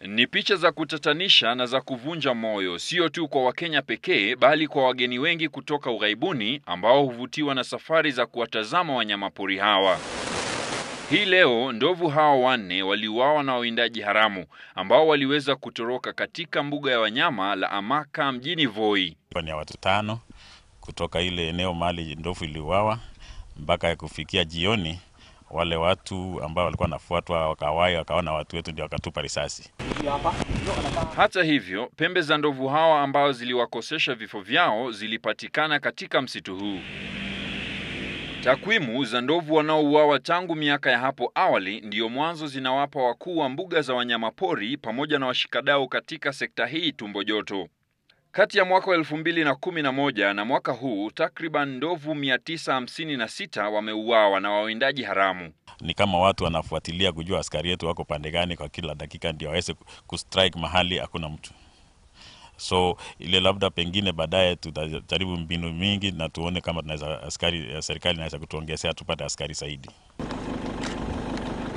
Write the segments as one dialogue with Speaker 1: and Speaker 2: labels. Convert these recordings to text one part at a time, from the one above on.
Speaker 1: Ni picha za kutatanisha na za kuvunja moyo, sio tu kwa Wakenya pekee bali kwa wageni wengi kutoka ughaibuni ambao huvutiwa na safari za kuwatazama wanyamapori hawa. Hii leo ndovu hawa 4 waliuawa na wawindaji haramu ambao waliweza kutoroka katika mbuga ya wanyama la Amaka mjini Voi.
Speaker 2: Ni watu 5 kutoka ile eneo mahali ndovu iliuawa mpaka kufikia jioni. Wale watu ambao walikuwa nafuatwa wakaona watu wetu ndio wakatupa risasi.
Speaker 1: Hata hivyo, pembe za ndovu hawa ambao ziliwakosesha vifo vyao zilipatikana katika msitu huu. Takwimu za ndovu wanaouawa tangu miaka ya hapo awali ndio mwanzo zinawapa wakuu wa mbuga za wanyamapori pamoja na washikadau katika sekta hii tumbo joto. Kati ya mwaka 2011 na mwaka huu takriban ndovu 956 wameuawa na wawindaji haramu.
Speaker 2: Ni kama watu wanafuatilia kujua askari yetu wako pande gani kwa kila dakika ndio waweze kustrike mahali hakuna mtu. So ile labda pengine baadaye tutajaribu mbinu mingi na tuone kama tunaweza serikali inaweza kutuongezea tupate askari zaidi.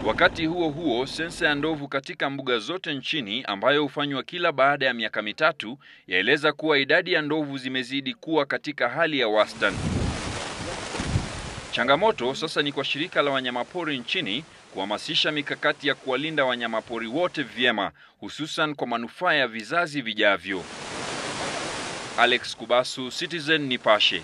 Speaker 1: Wakati huo huo, sensa ya ndovu katika mbuga zote nchini ambayo hufanywa kila baada ya miaka 3 yaeleza kuwa idadi ya ndovu zimezidi kuwa katika hali ya wastani. Changamoto sasa ni kwa shirika la wanyamapori nchini kuhamasisha mikakati ya kuwalinda wanyamapori wote vyema, hususan kwa manufaa ya vizazi vijavyo. Alex Kubasu, Citizen Nipashe.